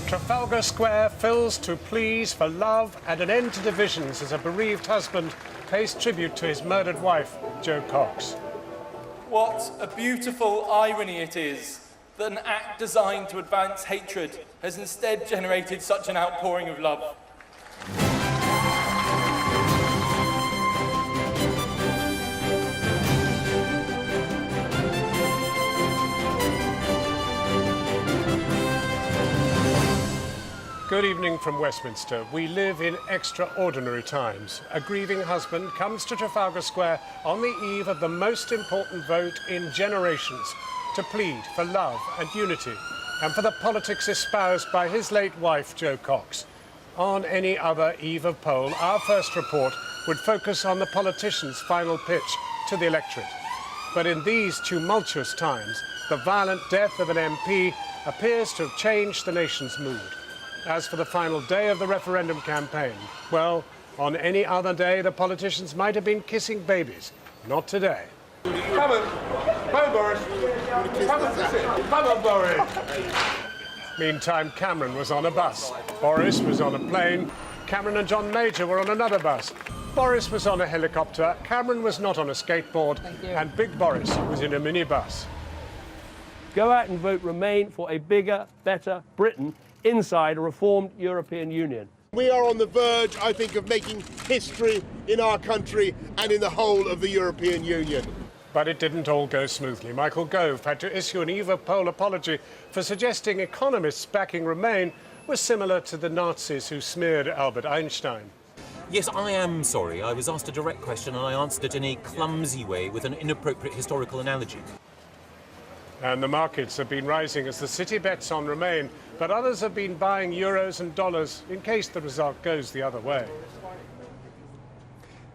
Trafalgar Square fills to pleas for love and an end to divisions as a bereaved husband pays tribute to his murdered wife, Jo Cox. What a beautiful irony it is that an act designed to advance hatred has instead generated such an outpouring of love. Good evening from Westminster. We live in extraordinary times. A grieving husband comes to Trafalgar Square on the eve of the most important vote in generations to plead for love and unity and for the politics espoused by his late wife, Jo Cox. On any other eve of poll, our first report would focus on the politician's final pitch to the electorate. But in these tumultuous times, the violent death of an MP appears to have changed the nation's mood. As for the final day of the referendum campaign, well, on any other day, the politicians might have been kissing babies. Not today. Come on, Boris. Come on, Boris. Meantime, Cameron was on a bus. Boris was on a plane. Cameron and John Major were on another bus. Boris was on a helicopter. Cameron was not on a skateboard. And Big Boris was in a minibus. Go out and vote Remain for a bigger, better Britain inside a reformed European Union. We are on the verge, I think, of making history in our country and in the whole of the European Union. But it didn't all go smoothly. Michael Gove had to issue an eve of poll apology for suggesting economists backing Remain was similar to the Nazis who smeared Albert Einstein. Yes, I am sorry. I was asked a direct question and I answered it in a clumsy way with an inappropriate historical analogy. And the markets have been rising as the city bets on Remain, but others have been buying euros and dollars in case the result goes the other way.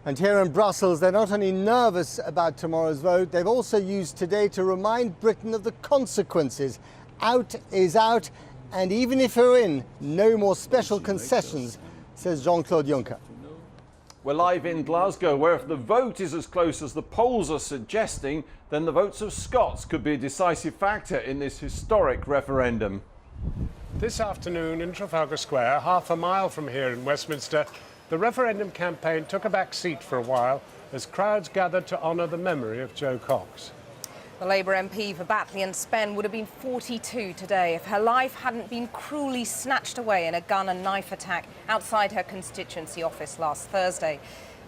And here in Brussels, they're not only nervous about tomorrow's vote, they've also used today to remind Britain of the consequences. Out is out, and even if you're in, no more special concessions, says Jean-Claude Juncker. We're live in Glasgow, where if the vote is as close as the polls are suggesting, then the votes of Scots could be a decisive factor in this historic referendum. This afternoon in Trafalgar Square, half a mile from here in Westminster, the referendum campaign took a back seat for a while as crowds gathered to honour the memory of Jo Cox. The Labour MP for Batley and Spen would have been 42 today if her life hadn't been cruelly snatched away in a gun and knife attack outside her constituency office last Thursday.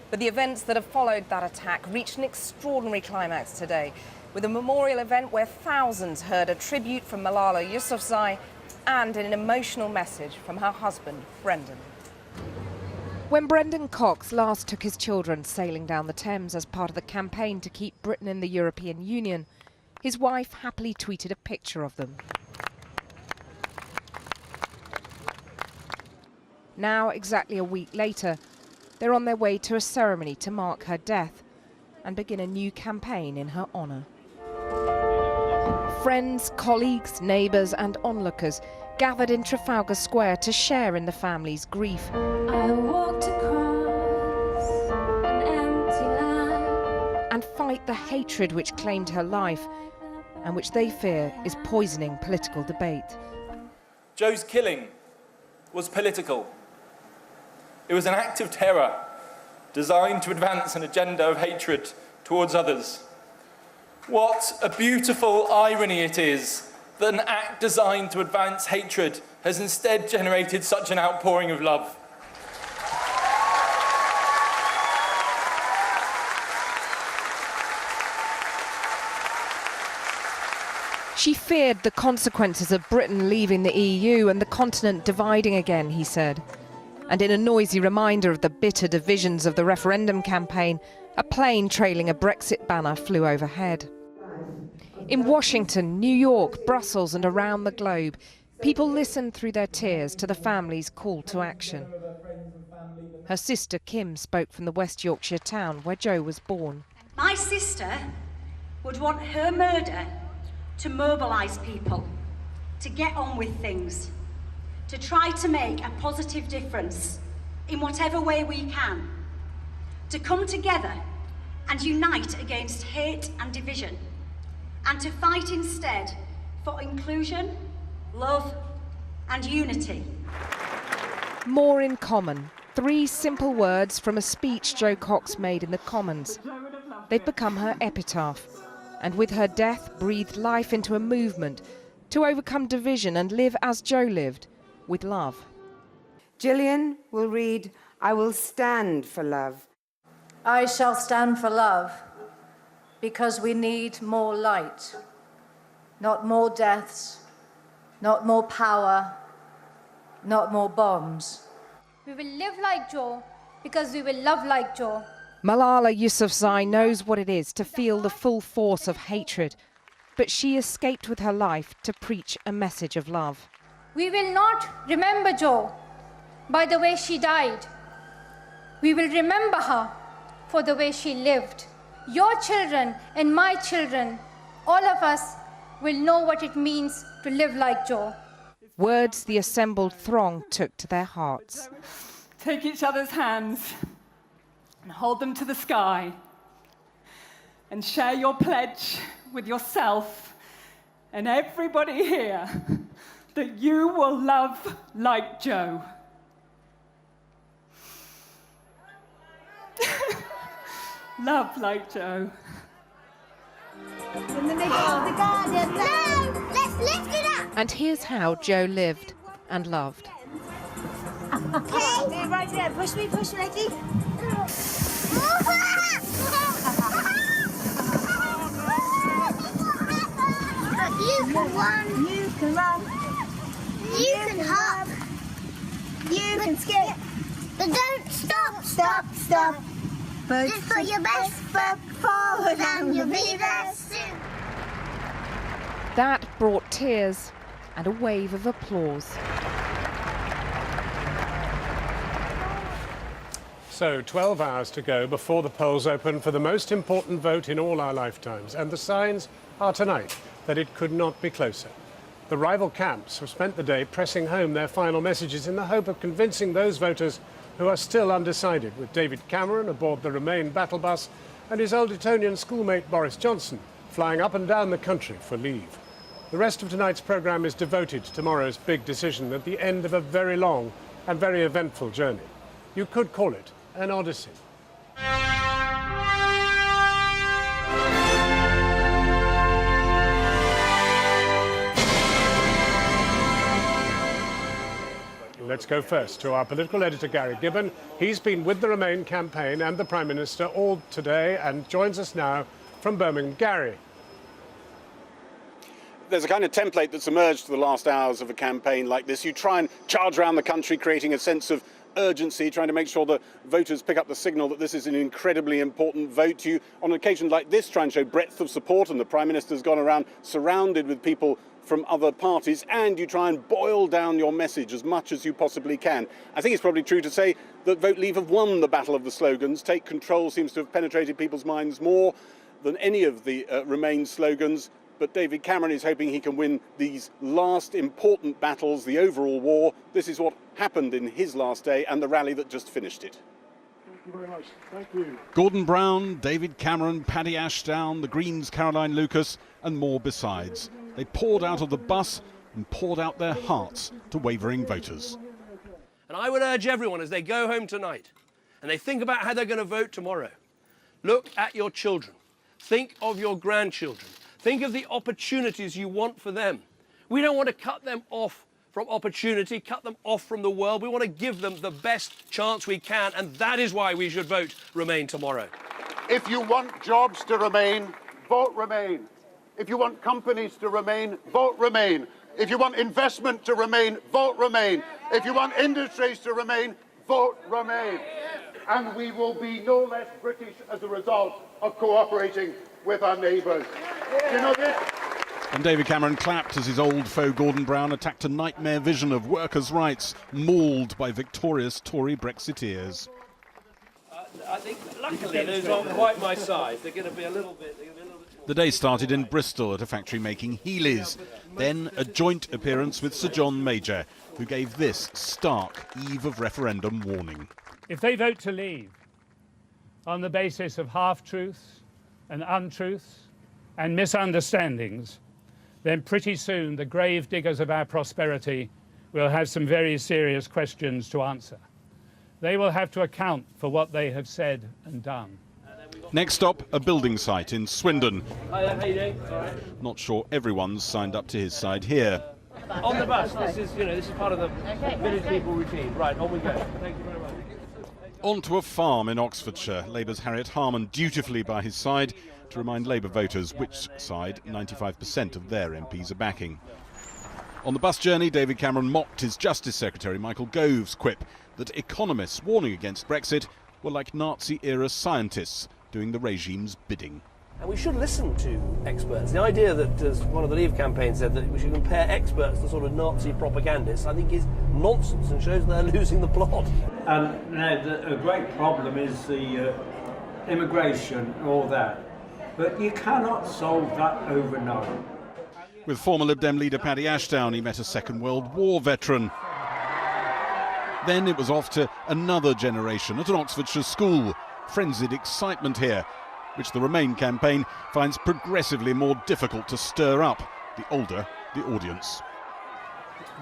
But the events that have followed that attack reached an extraordinary climax today, with a memorial event where thousands heard a tribute from Malala Yousafzai and an emotional message from her husband, Brendan. When Brendan Cox last took his children sailing down the Thames as part of the campaign to keep Britain in the European Union, his wife happily tweeted a picture of them. Now, exactly a week later, they're on their way to a ceremony to mark her death and begin a new campaign in her honour. Friends, colleagues, neighbours and onlookers gathered in Trafalgar Square to share in the family's grief. I walked across an empty land and fight the hatred which claimed her life and which they fear is poisoning political debate. Jo's killing was political. It was an act of terror designed to advance an agenda of hatred towards others. What a beautiful irony it is that an act designed to advance hatred has instead generated such an outpouring of love. She feared the consequences of Britain leaving the EU and the continent dividing again, he said. And in a noisy reminder of the bitter divisions of the referendum campaign, a plane trailing a Brexit banner flew overhead. In Washington, New York, Brussels and around the globe, people listened through their tears to the family's call to action. Her sister Kim spoke from the West Yorkshire town where Jo was born. My sister would want her murder to mobilise people, to get on with things, to try to make a positive difference in whatever way we can, to come together and unite against hate and division, and to fight instead for inclusion, love and unity. More in common. 3 simple words from a speech Jo Cox made in the Commons. They've become her epitaph, and with her death breathed life into a movement to overcome division and live as Jo lived, with love. Gillian will read, "I will stand for love." I shall stand for love, because we need more light, not more deaths, not more power, not more bombs. We will live like Jo because we will love like Jo. Malala Yousafzai knows what it is to feel the full force of hatred, but she escaped with her life to preach a message of love. We will not remember Jo by the way she died. We will remember her for the way she lived. Your children and my children, all of us, will know what it means to live like Jo. Words the assembled throng took to their hearts. Take each other's hands and hold them to the sky and share your pledge with yourself and everybody here that you will love like Jo. Love like Jo. In the middle of the garden. No! Let's lift it up! And here's how Jo lived and loved. Okay. Right there. Push me, Letty. You can run. You can run. You can hop. You can skip. But don't stop. Stop. Just put your best foot forward and you'll be there soon. That brought tears and a wave of applause. So 12 hours to go before the polls open for the most important vote in all our lifetimes. And the signs are tonight that it could not be closer. The rival camps have spent the day pressing home their final messages in the hope of convincing those voters who are still undecided, with David Cameron aboard the Remain battle bus and his old Etonian schoolmate Boris Johnson flying up and down the country for leave. The rest of tonight's programme is devoted to tomorrow's big decision at the end of a very long and very eventful journey. You could call it an odyssey. Let's go first to our political editor, Gary Gibbon. He's been with the Remain campaign and the Prime Minister all today and joins us now from Birmingham. Gary. There's a kind of template that's emerged for the last hours of a campaign like this. You try and charge around the country, creating a sense of urgency, trying to make sure that voters pick up the signal that this is an incredibly important vote. You, on an occasion like this, try and show breadth of support, and the Prime Minister's gone around surrounded with people from other parties, and you try and boil down your message as much as you possibly can. I think it's probably true to say that Vote Leave have won the battle of the slogans. Take Control seems to have penetrated people's minds more than any of the Remain slogans, but David Cameron is hoping he can win these last important battles, the overall war. This is what happened in his last day and the rally that just finished it. Thank you very much. Thank you. Gordon Brown, David Cameron, Paddy Ashdown, the Greens' Caroline Lucas, and more besides. They poured out of the bus and poured out their hearts to wavering voters. And I would urge everyone, as they go home tonight and they think about how they're going to vote tomorrow, look at your children. Think of your grandchildren. Think of the opportunities you want for them. We don't want to cut them off from opportunity, cut them off from the world. We want to give them the best chance we can, and that is why we should vote Remain tomorrow. If you want jobs to remain, vote Remain. If you want companies to remain, vote Remain. If you want investment to remain, vote Remain. If you want industries to remain, vote Remain. And we will be no less British as a result of cooperating with our neighbours. You know this? And David Cameron clapped as his old foe Gordon Brown attacked a nightmare vision of workers' rights mauled by victorious Tory Brexiteers. I think, luckily, those aren't quite my size. They're going to be a little bit... The day started in Bristol at a factory making Heelys. Then a joint appearance with Sir John Major, who gave this stark eve of referendum warning. If they vote to leave on the basis of half-truths and untruths and misunderstandings, then pretty soon the grave diggers of our prosperity will have some very serious questions to answer. They will have to account for what they have said and done. Next stop, a building site in Swindon. Hi there, how you doing? All right. Not sure everyone's signed up to his side here. On the bus, this is part of the village people routine. Right, on we go. Thank you very much. Onto a farm in Oxfordshire. Labour's Harriet Harman dutifully by his side to remind Labour voters which side 95% of their MPs are backing. On the bus journey, David Cameron mocked his Justice Secretary Michael Gove's quip that economists warning against Brexit were like Nazi-era scientists doing the regime's bidding. And we should listen to experts. The idea that, as one of the Leave campaign said, that we should compare experts to sort of Nazi propagandists, I think is nonsense and shows they're losing the plot. A great problem is the immigration, all that. But you cannot solve that overnight. With former Lib Dem leader Paddy Ashdown, he met a Second World War veteran. Then it was off to another generation at an Oxfordshire school. Frenzied excitement here, which the Remain campaign finds progressively more difficult to stir up, the older the audience.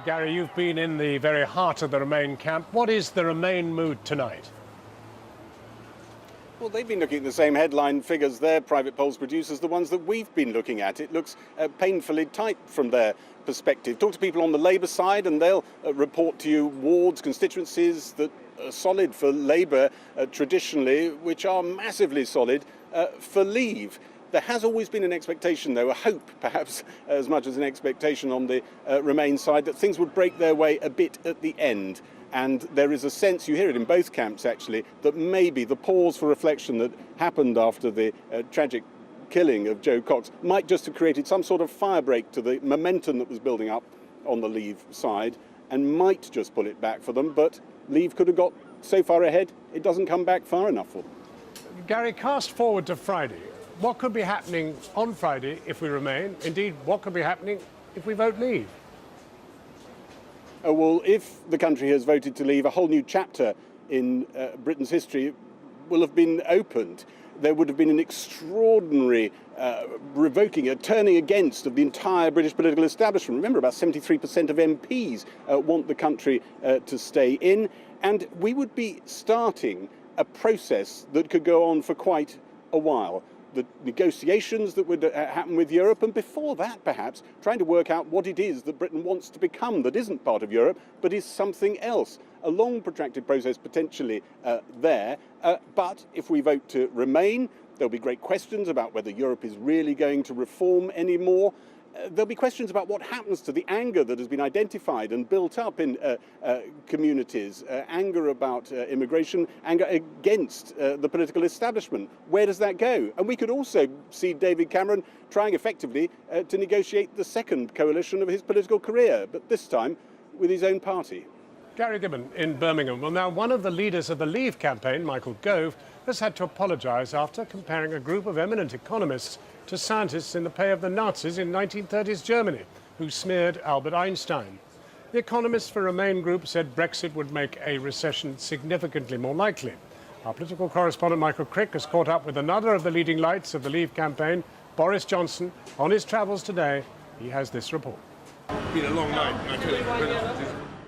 Gary, you've been in the very heart of the Remain camp. What is the Remain mood tonight? Well, they've been looking at the same headline figures their private polls produce as the ones that we've been looking at. It looks painfully tight from their perspective. Talk to people on the Labour side and they'll report to you wards, constituencies that are solid for Labour traditionally, which are massively solid for Leave. There has always been an expectation, though, a hope perhaps as much as an expectation on the Remain side, that things would break their way a bit at the end. And there is a sense, you hear it in both camps actually, that maybe the pause for reflection that happened after the tragic killing of Jo Cox might just have created some sort of firebreak to the momentum that was building up on the Leave side and might just pull it back for them. But Leave could have got so far ahead, it doesn't come back far enough for them. Gary, cast forward to Friday. What could be happening on Friday if we Remain? Indeed, what could be happening if we vote Leave? Well, if the country has voted to leave, a whole new chapter in Britain's history will have been opened. There would have been an extraordinary revoking, a turning against of the entire British political establishment. Remember, about 73% of MPs want the country to stay in, and we would be starting a process that could go on for quite a while. The negotiations that would happen with Europe, and before that perhaps trying to work out what it is that Britain wants to become that isn't part of Europe but is something else. A long protracted process potentially there, but if we vote to Remain, there'll be great questions about whether Europe is really going to reform anymore. There'll be questions about what happens to the anger that has been identified and built up in communities, anger about immigration, anger against the political establishment. Where does that go? And we could also see David Cameron trying effectively to negotiate the second coalition of his political career, but this time with his own party. Gary Gibbon in Birmingham. Well, now one of the leaders of the Leave campaign, Michael Gove, has had to apologise after comparing a group of eminent economists to scientists in the pay of the Nazis in 1930s Germany, who smeared Albert Einstein. The economists for Remain group said Brexit would make a recession significantly more likely. Our political correspondent Michael Crick has caught up with another of the leading lights of the Leave campaign, Boris Johnson, on his travels today. He has this report. It's been a long night.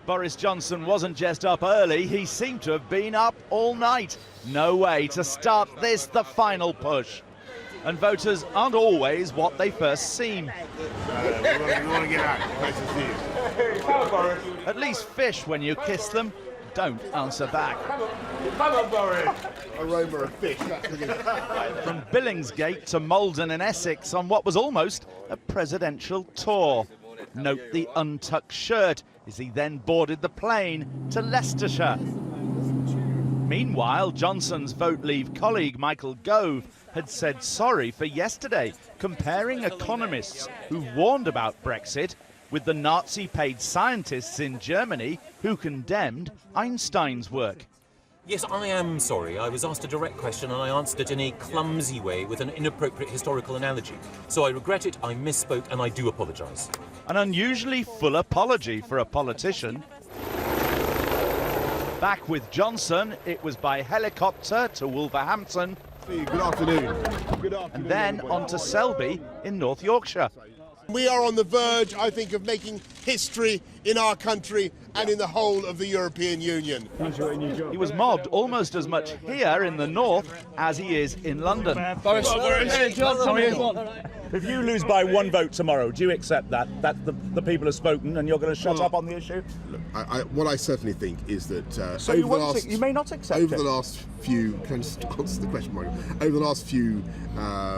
Boris Johnson wasn't just up early, he seemed to have been up all night. No way to start this, the final push. And voters aren't always what they first seem. We want to get out. Nice to see you. At least fish, when you kiss them, don't answer back. Come on, Boris. Aroma of fish. From Billingsgate to Malden in Essex on what was almost a presidential tour. Note the untucked shirt as he then boarded the plane to Leicestershire. Meanwhile, Johnson's Vote Leave colleague Michael Gove had said sorry for yesterday, comparing economists who warned about Brexit with the Nazi-paid scientists in Germany who condemned Einstein's work. Yes, I am sorry. I was asked a direct question and I answered it in a clumsy way with an inappropriate historical analogy. So I regret it, I misspoke, and I do apologise. An unusually full apology for a politician. Back with Johnson, it was by helicopter to Wolverhampton. Good afternoon. Good afternoon. And then on to Selby in North Yorkshire. We are on the verge, I think, of making history in our country and in the whole of the European Union. He was mobbed almost as much here in the north as he is in London. Boris, if you lose by one vote tomorrow, do you accept that the people have spoken and you're going to shut up on the issue? Look, what I certainly think is that so you may not accept over it. the last few, can I just answer the question, Michael? Over the last few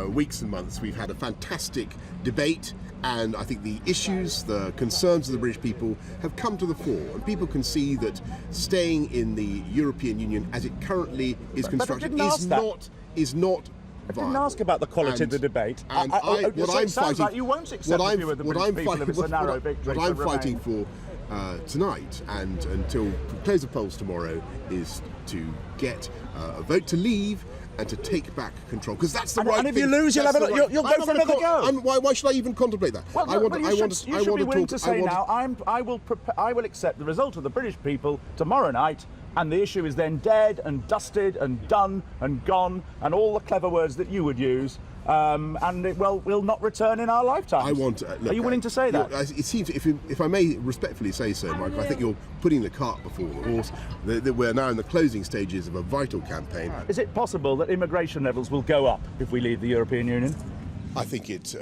weeks and months, we've had a fantastic debate, and I think the issues, the concerns of the British people have come to the fore, and people can see that staying in the European Union as it currently is constructed is not I didn't ask about the quality of the debate. And you won't accept the view of the British people if it's a narrow victory. What I'm fighting for tonight and until close of polls tomorrow is to get a vote to leave and to take back control, because that's the right thing. And if you lose, you'll go for another go. Why should I even contemplate that? Well, you should be willing to say now, I will accept the result of the British people tomorrow night, and the issue is then dead and dusted and done and gone, and all the clever words that you would use, and it will not return in our lifetime. Are you willing to say that? It seems, if I may respectfully say so, Michael, I think you're putting the cart before the horse. We're now in the closing stages of a vital campaign. Is it possible that immigration levels will go up if we leave the European Union? I think it's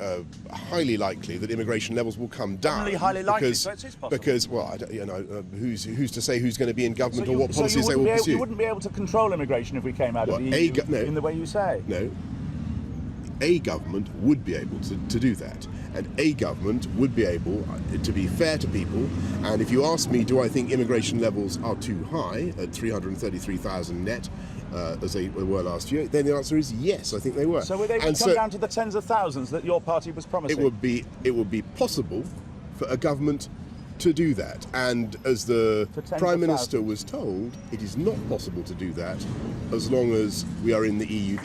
highly likely that immigration levels will come down. Only highly likely, so it is possible. Because, well, I don't, who's to say who's going to be in government or what policies they will pursue? You wouldn't be able to control immigration if we came out of the EU in the way you say? No. A government would be able to do that. And a government would be able to be fair to people. And if you ask me, do I think immigration levels are too high at 333,000 net, as they were last year, then the answer is yes, I think they were. So would they come down to the tens of thousands that your party was promising? It would be possible for a government to do that. And as the Prime Minister was told, it is not possible to do that as long as we are in the EU.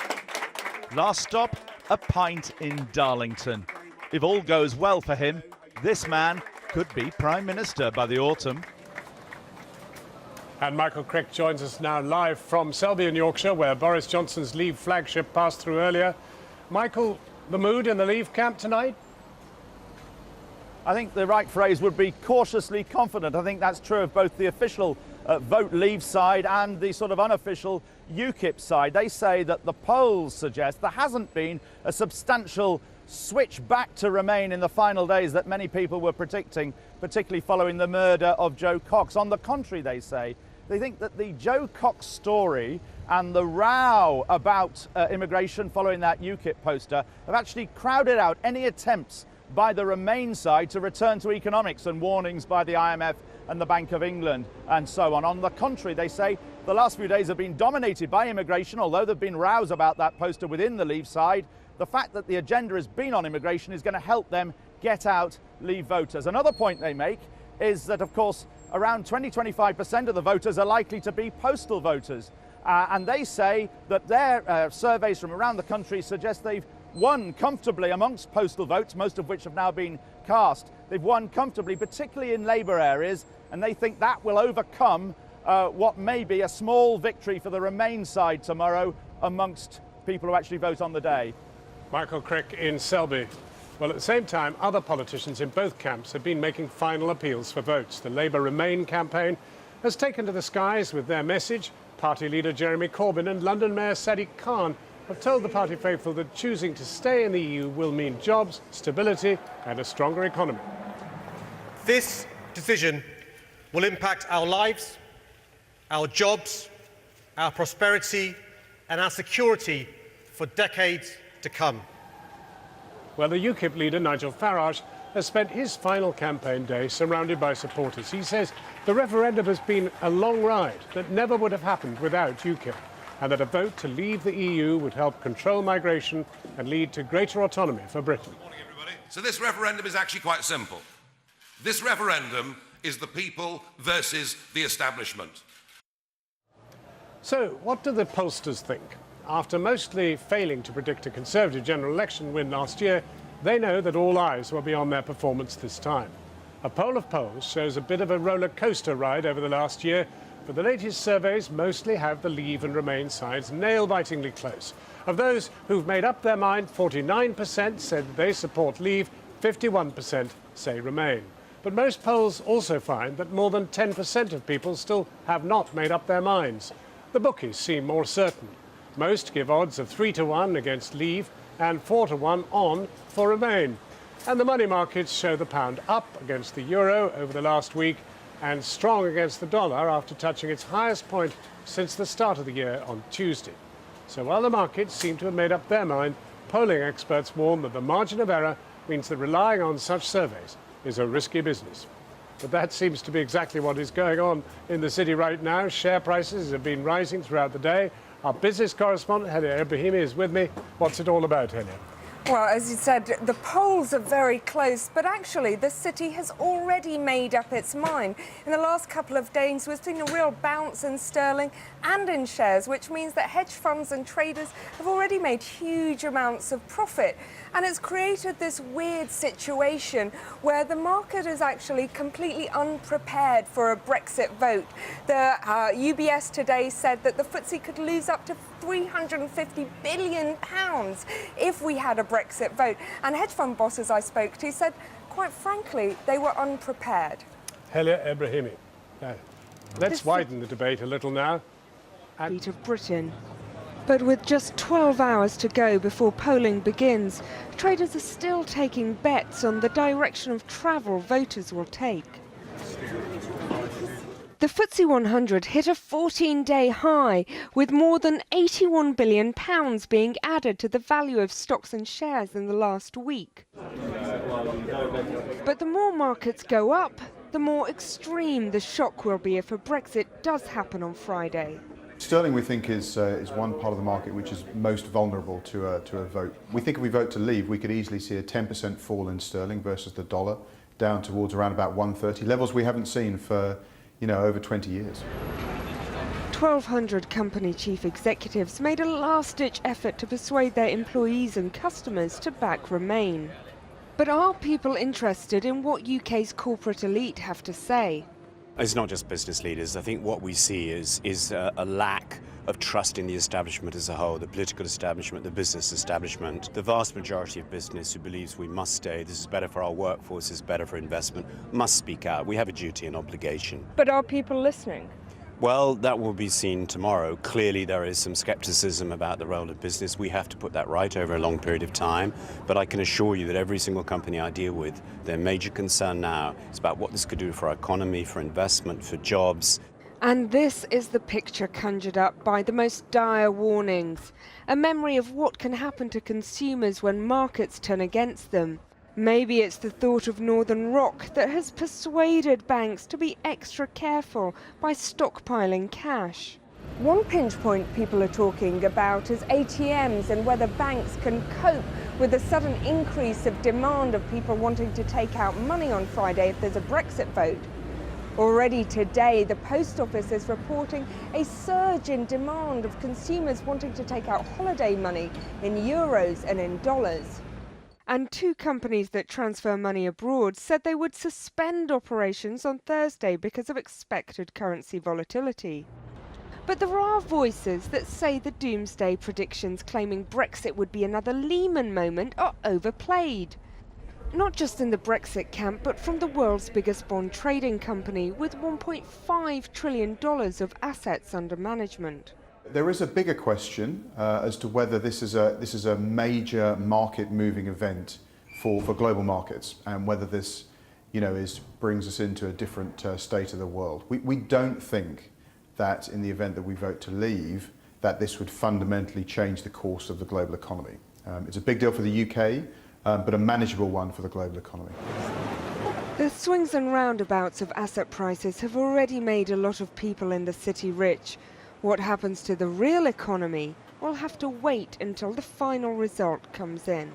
Last stop, a pint in Darlington. If all goes well for him, this man could be Prime Minister by the autumn. And Michael Crick joins us now live from Selby in Yorkshire, where Boris Johnson's Leave flagship passed through earlier. Michael, the mood in the Leave camp tonight? I think the right phrase would be cautiously confident. I think that's true of both the official Vote Leave side and the sort of unofficial UKIP side. They say that the polls suggest there hasn't been a substantial switch back to Remain in the final days that many people were predicting, particularly following the murder of Jo Cox. On the contrary, they say, they think that the Jo Cox story and the row about immigration following that UKIP poster have actually crowded out any attempts by the Remain side to return to economics and warnings by the IMF and the Bank of England and so on. On the contrary, they say the last few days have been dominated by immigration, although there have been rows about that poster within the Leave side. The fact that the agenda has been on immigration is going to help them get out Leave voters. Another point they make is that, of course, around 20-25% of the voters are likely to be postal voters. And they say that their surveys from around the country suggest they've won comfortably amongst postal votes, most of which have now been cast. They've won comfortably, particularly in Labour areas, and they think that will overcome what may be a small victory for the Remain side tomorrow amongst people who actually vote on the day. Michael Crick in Selby. Well, at the same time, other politicians in both camps have been making final appeals for votes. The Labour Remain campaign has taken to the skies with their message. Party leader Jeremy Corbyn and London Mayor Sadiq Khan have told the party faithful that choosing to stay in the EU will mean jobs, stability and a stronger economy. This decision will impact our lives, our jobs, our prosperity and our security for decades to come. Well, the UKIP leader, Nigel Farage, has spent his final campaign day surrounded by supporters. He says the referendum has been a long ride that never would have happened without UKIP, and that a vote to leave the EU would help control migration and lead to greater autonomy for Britain. Good morning, everybody. So this referendum is actually quite simple. This referendum is the people versus the establishment. So, what do the pollsters think? After mostly failing to predict a Conservative general election win last year, they know that all eyes will be on their performance this time. A poll of polls shows a bit of a roller coaster ride over the last year, but the latest surveys mostly have the Leave and Remain sides nail-bitingly close. Of those who've made up their mind, 49% said that they support Leave, 51% say Remain. But most polls also find that more than 10% of people still have not made up their minds. The bookies seem more certain. Most give odds of 3-1 against Leave and 4-1 on for Remain. And the money markets show the pound up against the euro over the last week and strong against the dollar after touching its highest point since the start of the year on Tuesday. So while the markets seem to have made up their mind, polling experts warn that the margin of error means that relying on such surveys is a risky business. But that seems to be exactly what is going on in the city right now. Share prices have been rising throughout the day. Our business correspondent, Helia Ibrahimi, is with me. What's it all about, Helia? Well, as you said, the polls are very close, but actually the city has already made up its mind. In the last couple of days, we've seen a real bounce in sterling and in shares, which means that hedge funds and traders have already made huge amounts of profit. And it's created this weird situation where the market is actually completely unprepared for a Brexit vote. The UBS today said that the FTSE could lose up to £350 billion if we had a Brexit vote. And hedge fund bosses I spoke to said, quite frankly, they were unprepared. Helia Ibrahimi. Let's widen the debate a little now. Beat of Britain. But with just 12 hours to go before polling begins, traders are still taking bets on the direction of travel voters will take. The FTSE 100 hit a 14-day high, with more than £81 billion being added to the value of stocks and shares in the last week. But the more markets go up, the more extreme the shock will be if a Brexit does happen on Friday. Sterling, we think, is one part of the market which is most vulnerable to a vote. We think if we vote to leave, we could easily see a 10% fall in sterling versus the dollar, down towards around about 130, levels we haven't seen for, over 20 years. 1,200 company chief executives made a last-ditch effort to persuade their employees and customers to back Remain. But are people interested in what UK's corporate elite have to say? It's not just business leaders. I think what we see is a lack of trust in the establishment as a whole, the political establishment, the business establishment. The vast majority of business who believes we must stay, this is better for our workforce, this is better for investment, must speak out. We have a duty and obligation. But are people listening? Well, that will be seen tomorrow. Clearly there is some scepticism about the role of business. We have to put that right over a long period of time. But I can assure you that every single company I deal with, their major concern now is about what this could do for our economy, for investment, for jobs. And this is the picture conjured up by the most dire warnings. A memory of what can happen to consumers when markets turn against them. Maybe it's the thought of Northern Rock that has persuaded banks to be extra careful by stockpiling cash. One pinch point people are talking about is ATMs and whether banks can cope with the sudden increase of demand of people wanting to take out money on Friday if there's a Brexit vote. Already today, the Post Office is reporting a surge in demand of consumers wanting to take out holiday money in euros and in dollars. And two companies that transfer money abroad said they would suspend operations on Thursday because of expected currency volatility. But there are voices that say the doomsday predictions claiming Brexit would be another Lehman moment are overplayed. Not just in the Brexit camp, but from the world's biggest bond trading company with $1.5 trillion of assets under management. There is a bigger question as to whether this is a major market-moving event for global markets, and whether this, brings us into a different state of the world. We don't think that in the event that we vote to leave, that this would fundamentally change the course of the global economy. It's a big deal for the UK, but a manageable one for the global economy. The swings and roundabouts of asset prices have already made a lot of people in the city rich. What happens to the real economy? We'll have to wait until the final result comes in.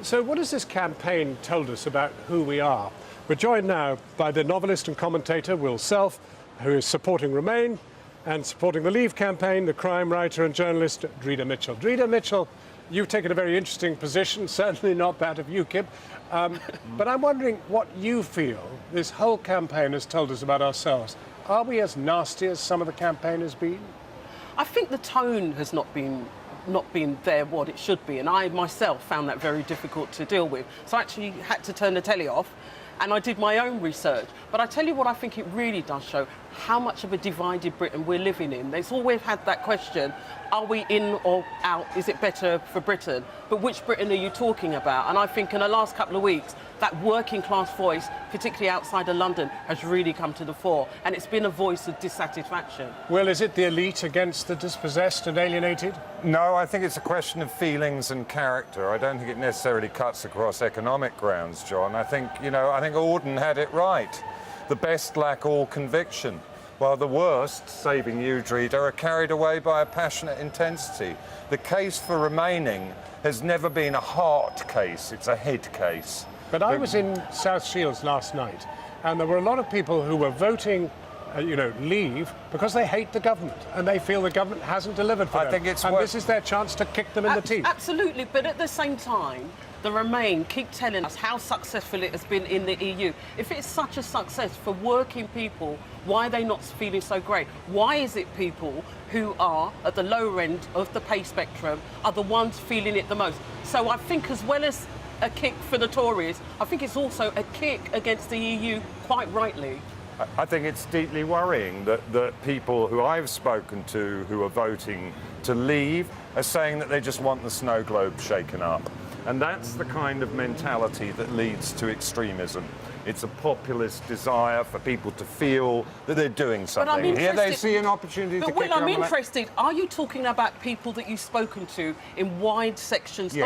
So what has this campaign told us about who we are? We're joined now by the novelist and commentator Will Self, who is supporting Remain, and supporting the Leave campaign, the crime writer and journalist Drida Mitchell. Drida Mitchell, you've taken a very interesting position, certainly not that of UKIP, but I'm wondering what you feel this whole campaign has told us about ourselves. Are we as nasty as some of the campaign has been? I think the tone has not been there what it should be, and I myself found that very difficult to deal with. So I actually had to turn the telly off and I did my own research. But I tell you what, I think it really does show how much of a divided Britain we're living in. There's always had that question, are we in or out? Is it better for Britain? But which Britain are you talking about? And I think in the last couple of weeks, that working class voice, particularly outside of London, has really come to the fore. And it's been a voice of dissatisfaction. Well, is it the elite against the dispossessed and alienated? No, I think it's a question of feelings and character. I don't think it necessarily cuts across economic grounds, John. I think, you know, I think Auden had it right. The best lack all conviction, while the worst, saving you, Drita, are carried away by a passionate intensity. The case for remaining has never been a heart case, it's a head case. But I was in South Shields last night, and there were a lot of people who were voting, leave, because they hate the government, and they feel the government hasn't delivered for them. I think it's and this is their chance to kick them in the teeth. Absolutely, but at the same time, the Remain keep telling us how successful it has been in the EU. If it's such a success for working people, why are they not feeling so great? Why is it people who are at the lower end of the pay spectrum are the ones feeling it the most? So I think as well as a kick for the Tories, I think it's also a kick against the EU, quite rightly. I think it's deeply worrying that people who I've spoken to who are voting to leave are saying that they just want the snow globe shaken up. And that's the kind of mentality that leads to extremism. It's a populist desire for people to feel that they're doing something. Here they see an opportunity to kick But I'm interested, are you talking about people that you've spoken to in wide sections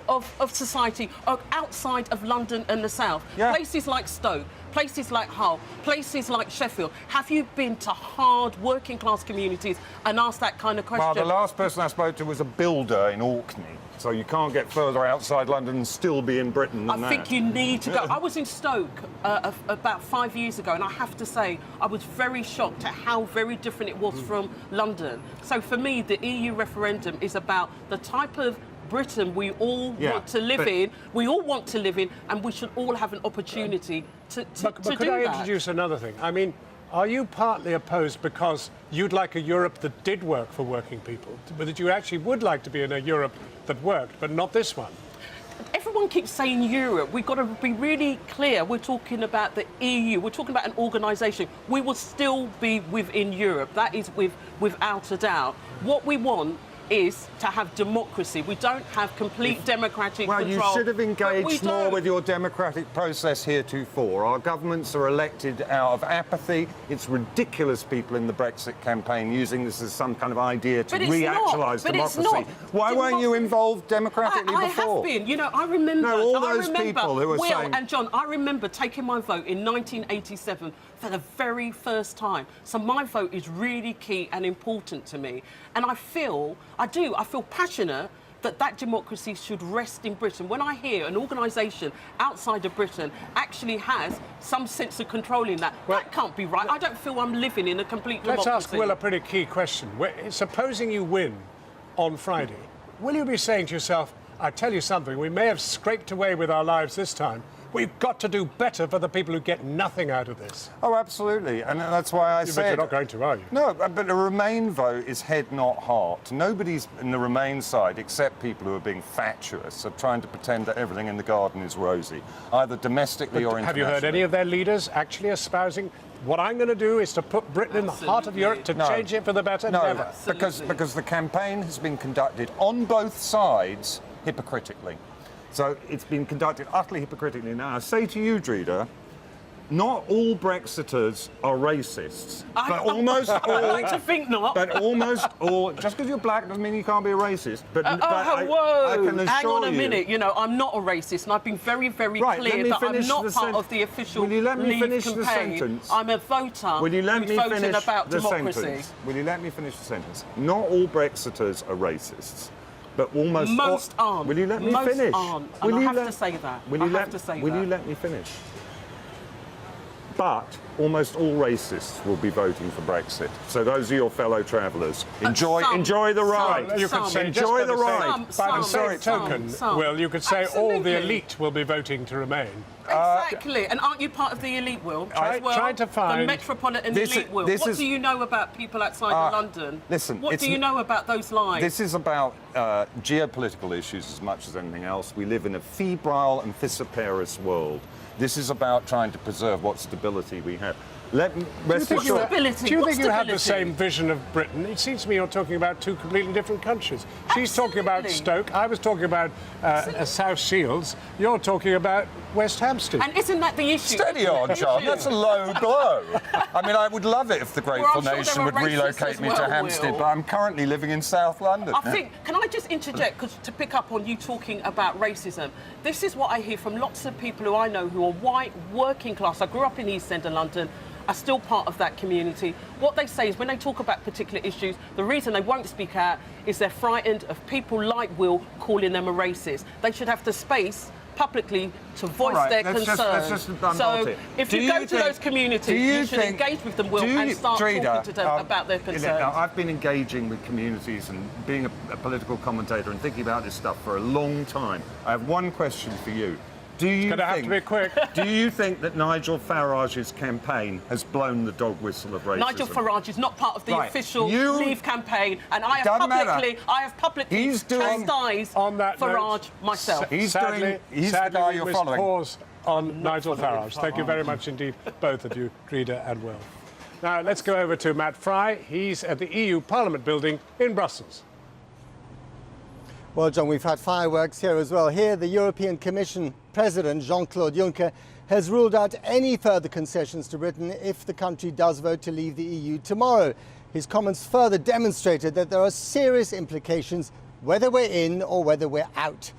of society, outside of London and the South? Yeah. Places like Stoke, places like Hull, places like Sheffield. Have you been to hard working class communities and asked that kind of question? Well, the last person I spoke to was a builder in Orkney. So you can't get further outside London and still be in Britain than that. I think you need to go. I was in Stoke about 5 years ago, and I have to say I was very shocked at how very different it was from London. So for me, the EU referendum is about the type of Britain we all want to live in. We all want to live in, and we should all have an opportunity to do that. But could I introduce another thing? I mean, are you partly opposed because you'd like a Europe that did work for working people, but that you actually would like to be in a Europe that worked, but not this one? Everyone keeps saying Europe. We've got to be really clear. We're talking about the EU. We're talking about an organisation. We will still be within Europe. That is without a doubt. What we want is to have democracy. We don't have complete democratic control. Well, you should have engaged more with your democratic process heretofore. Our governments are elected out of apathy. It's ridiculous people in the Brexit campaign using this as some kind of idea to reactualise democracy. Why weren't you involved democratically before? I have been. You know, I remember... No, all those people who are saying... Will and John, I remember taking my vote in 1987 for the very first time. So my vote is really key and important to me. And I feel passionate that democracy should rest in Britain. When I hear an organisation outside of Britain actually has some sense of controlling that, that can't be right. I don't feel I'm living in a complete democracy. Let's ask Will a pretty key question. Supposing you win on Friday, will you be saying to yourself, I tell you something, we may have scraped away with our lives this time, we've got to do better for the people who get nothing out of this? Oh, absolutely. And that's why I said... But you're not going to, are you? No, but the Remain vote is head, not heart. Nobody's in the Remain side, except people who are being fatuous, are trying to pretend that everything in the garden is rosy, either domestically or internationally. Have you heard any of their leaders actually espousing, what I'm going to do is to put Britain in the heart of Europe, to change it for the better? No, never. because the campaign has been conducted on both sides hypocritically. So it's been conducted utterly hypocritically. Now, I say to you, Drita, not all Brexiters are racists, but almost all... I like to think not. But almost all... Just because you're black doesn't mean you can't be a racist. But, whoa! I can assure hang on a you, minute. You know, I'm not a racist, and I've been very, very clear that I'm not part of the official Will you let me Leave finish campaign. the sentence? I'm a voter Will you let who's me voting finish about the democracy. sentence? Will you let me finish the sentence? Not all Brexiters are racists. But almost most aren't. Will you let me most finish? Aren't. And I have to say that. Will you let me finish? But almost all racists will be voting for Brexit. So those are your fellow travellers. Enjoy the ride. You could say, enjoy the ride. By the same token, Will, you could say all the elite will be voting to remain. Exactly. And aren't you part of the elite, Will? Trying to find... The metropolitan elite, Will. What do you know about people outside of London? Listen, what do you know about those lives? This is about geopolitical issues as much as anything else. We live in a febrile and vociferous world. This is about trying to preserve what stability we have. Do you think you have the same vision of Britain? It seems to me you're talking about two completely different countries. She's talking about Stoke, I was talking about South Shields, you're talking about West Hampstead. And isn't that the issue? Steady on, John, that's a low blow. I mean, I would love it if the grateful nation would relocate me to Hampstead, but I'm currently living in South London. I think, can I just interject, because to pick up on you talking about racism, this is what I hear from lots of people who I know who are white, working class. I grew up in East End of London, are still part of that community. What they say is when they talk about particular issues, the reason they won't speak out is they're frightened of people like Will calling them a racist. They should have the space publicly to voice their concerns. So if you go to those communities, you should engage with them, Will, and start talking to them about their concerns. I've been engaging with communities and being a political commentator and thinking about this stuff for a long time. I have one question for you. Do you have to be quick. Do you think that Nigel Farage's campaign has blown the dog whistle of racism? Nigel Farage is not part of the official Leave campaign, and I have publicly chastised Farage myself. He's the guy you're following. Pause on Nigel Farage. Thank you very much indeed, both of you, Greta and Will. Now let's go over to Matt Fry. He's at the EU Parliament building in Brussels. Well, John, we've had fireworks here as well. Here, the European Commission President, Jean-Claude Juncker, has ruled out any further concessions to Britain if the country does vote to leave the EU tomorrow. His comments further demonstrated that there are serious implications whether we're in or whether we're out.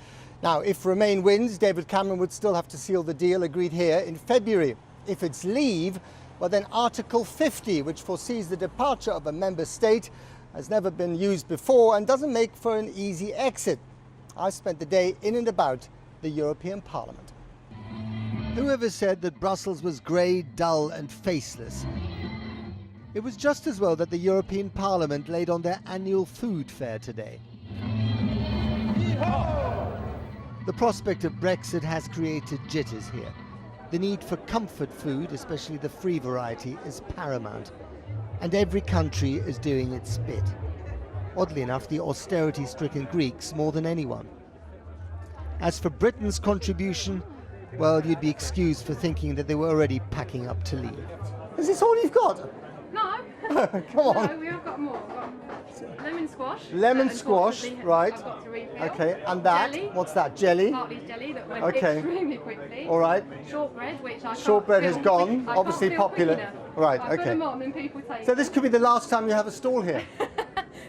Now, if Remain wins, David Cameron would still have to seal the deal agreed here in February. If it's leave, well then Article 50, which foresees the departure of a member state, has never been used before and doesn't make for an easy exit. I spent the day in and about the European Parliament. Whoever said that Brussels was grey, dull and faceless? It was just as well that the European Parliament laid on their annual food fair today. The prospect of Brexit has created jitters here. The need for comfort food, especially the free variety, is paramount. And every country is doing its bit. Oddly enough, the austerity-stricken Greeks more than anyone. As for Britain's contribution, well, you'd be excused for thinking that they were already packing up to leave. Is this all you've got? No. Come on. No, we have got more. We've got lemon squash. Lemon squash, right. I've got to refill. Okay, and that? Jelly. What's that? Jelly? Bartley's jelly that went extremely quickly. All right. Shortbread, which I can't Shortbread has fill. gone, I obviously can't fill popular. quick enough. Right, I put okay. them on and people take So this could be the last time you have a stall here.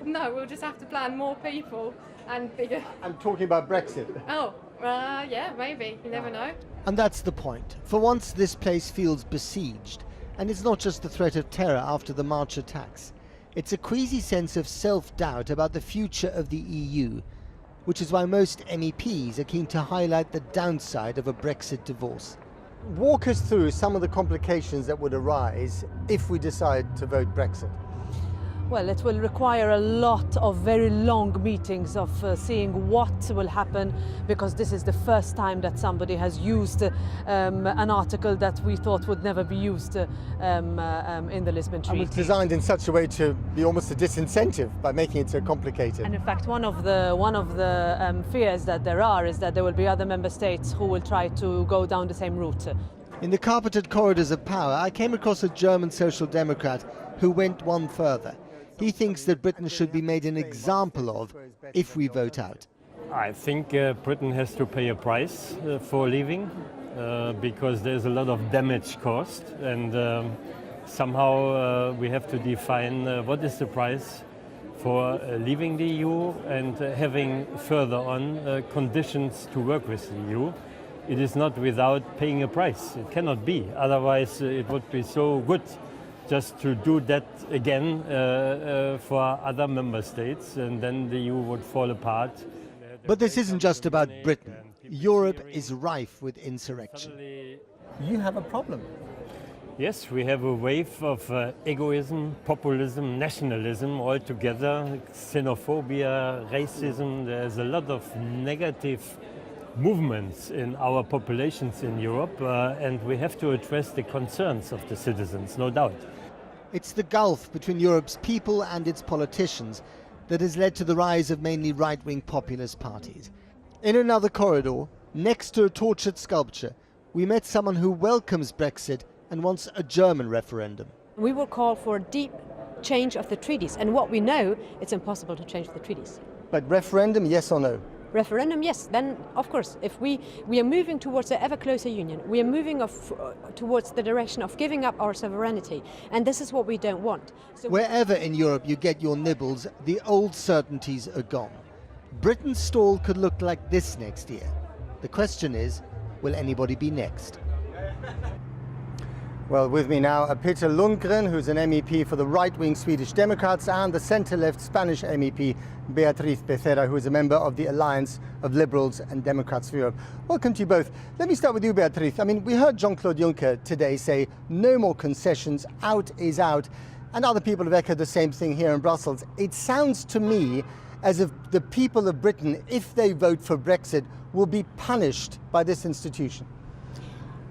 No, we'll just have to plan more people and bigger. I'm talking about Brexit. Oh, yeah, maybe. You never know. And that's the point. For once, this place feels besieged. And it's not just the threat of terror after the March attacks. It's a queasy sense of self-doubt about the future of the EU, which is why most MEPs are keen to highlight the downside of a Brexit divorce. Walk us through some of the complications that would arise if we decide to vote Brexit. Well, it will require a lot of very long meetings of seeing what will happen, because this is the first time that somebody has used an article that we thought would never be used in the Lisbon Treaty. And it's designed in such a way to be almost a disincentive by making it so complicated. And in fact, one of the fears that there are is that there will be other member states who will try to go down the same route. In the carpeted corridors of power, I came across a German Social Democrat who went one further. He thinks that Britain should be made an example of if we vote out. I think Britain has to pay a price for leaving because there's a lot of damage caused, and somehow we have to define what is the price for leaving the EU and having further on conditions to work with the EU. It is not without paying a price. It cannot be. Otherwise, it would be so good just to do that again for other member states, and then the EU would fall apart. But this isn't just about Britain. Europe is rife with insurrection. You have a problem. Yes, we have a wave of egoism, populism, nationalism all together, xenophobia, racism. There's a lot of negative movements in our populations in Europe, and we have to address the concerns of the citizens, no doubt. It's the gulf between Europe's people and its politicians that has led to the rise of mainly right-wing populist parties. In another corridor, next to a tortured sculpture, we met someone who welcomes Brexit and wants a German referendum. We will call for a deep change of the treaties, and what we know, it's impossible to change the treaties. But referendum, yes or no? Referendum, yes. Then, of course, if we are moving towards an ever closer union, we are moving towards the direction of giving up our sovereignty, and this is what we don't want. So wherever in Europe you get your nibbles, the old certainties are gone. Britain's stall could look like this next year. The question is, will anybody be next? Well, with me now, Peter Lundgren, who's an MEP for the right-wing Swedish Democrats, and the centre-left Spanish MEP, Beatriz Becerra, who is a member of the Alliance of Liberals and Democrats for Europe. Welcome to you both. Let me start with you, Beatriz. I mean, we heard Jean-Claude Juncker today say, no more concessions, out is out. And other people have echoed the same thing here in Brussels. It sounds to me as if the people of Britain, if they vote for Brexit, will be punished by this institution.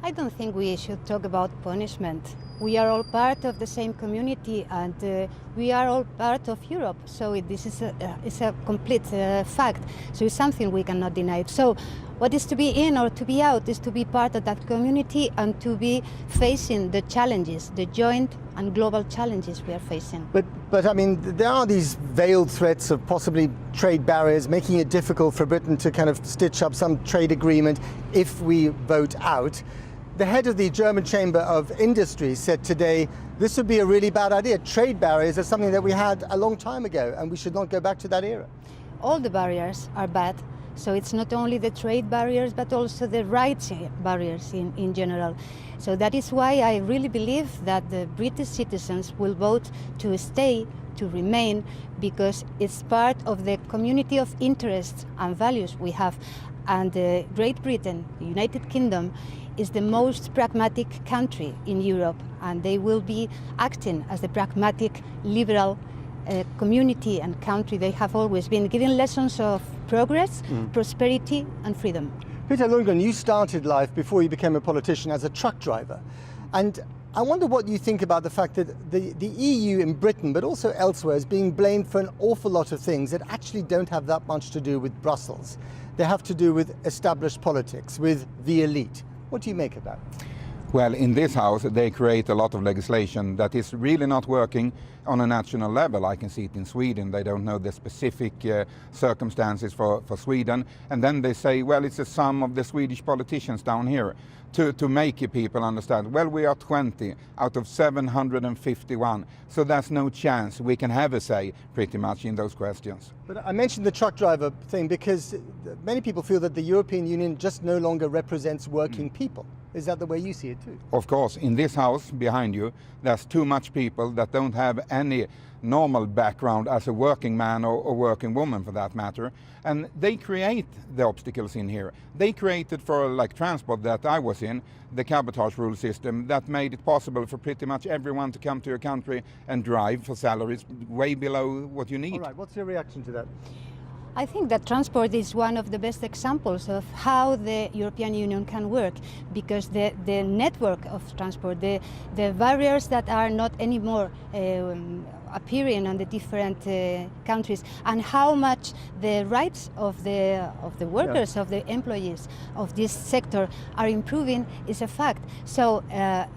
I don't think we should talk about punishment. We are all part of the same community, and we are all part of Europe. So this is a complete fact. So it's something we cannot deny. So what is to be in or to be out is to be part of that community and to be facing the challenges, the joint and global challenges we are facing. But I mean, there are these veiled threats of possibly trade barriers, making it difficult for Britain to kind of stitch up some trade agreement if we vote out. The head of the German Chamber of Industry said today this would be a really bad idea. Trade barriers are something that we had a long time ago, and we should not go back to that era. All the barriers are bad. So it's not only the trade barriers, but also the rights barriers in general. So that is why I really believe that the British citizens will vote to stay, to remain, because it's part of the community of interests and values we have. And Great Britain, the United Kingdom, is the most pragmatic country in Europe, and they will be acting as the pragmatic liberal community and country they have always been, giving lessons of progress, prosperity and freedom. Peter Lundgren, you started life before you became a politician as a truck driver, and I wonder what you think about the fact that the EU in Britain, but also elsewhere, is being blamed for an awful lot of things that actually don't have that much to do with Brussels. They have to do with established politics, with the elite. What do you make of that? Well, in this House, they create a lot of legislation that is really not working on a national level. I can see it in Sweden. They don't know the specific circumstances for Sweden. And then they say, well, it's a sum of the Swedish politicians down here to make people understand, well, we are 20 out of 751. So there's no chance we can have a say pretty much in those questions. But I mentioned the truck driver thing because many people feel that the European Union just no longer represents working people. Is that the way you see it too? Of course, in this House behind you, there's too much people that don't have any normal background as a working man or working woman for that matter. And they create the obstacles in here. They created for like transport that I was in, the cabotage rule system that made it possible for pretty much everyone to come to your country and drive for salaries way below what you need. All right, what's your reaction to that? I think that transport is one of the best examples of how the European Union can work, because the network of transport, the barriers that are not anymore appearing on the different countries, and how much the rights of the workers, of the employees of this sector are improving is a fact. So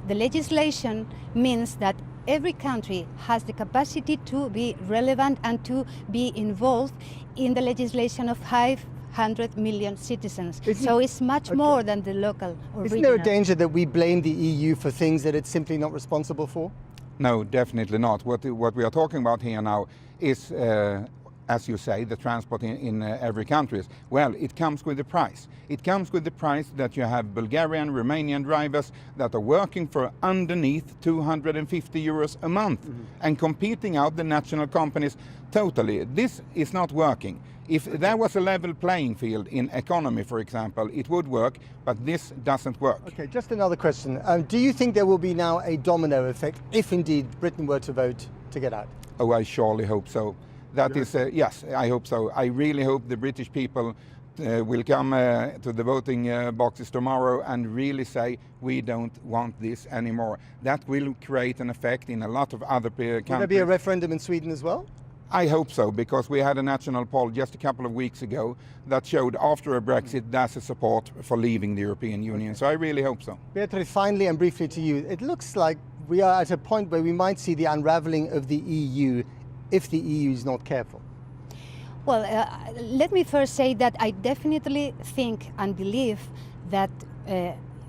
the legislation means that every country has the capacity to be relevant and to be involved in the legislation of 500 million citizens. So it's much more than the local or Isn't regional. there a danger that we blame the EU for things that it's simply not responsible for? No, definitely not. What we are talking about here now is, as you say, the transport in every country. Well, it comes with a price. It comes with the price that you have Bulgarian, Romanian drivers that are working for underneath 250 euros a month and competing out the national companies totally. This is not working. If there was a level playing field in economy, for example, it would work, but this doesn't work. Okay, just another question. Do you think there will be now a domino effect if indeed Britain were to vote to get out? Oh, I surely hope so. That is, yes, I hope so. I really hope the British people will come to the voting boxes tomorrow and really say, we don't want this anymore. That will create an effect in a lot of other countries. Will there be a referendum in Sweden as well? I hope so, because we had a national poll just a couple of weeks ago that showed after a Brexit there's a support for leaving the European Union. So I really hope so. Beatrice, finally and briefly to you, it looks like we are at a point where we might see the unravelling of the EU if the EU is not careful. Well, let me first say that I definitely think and believe that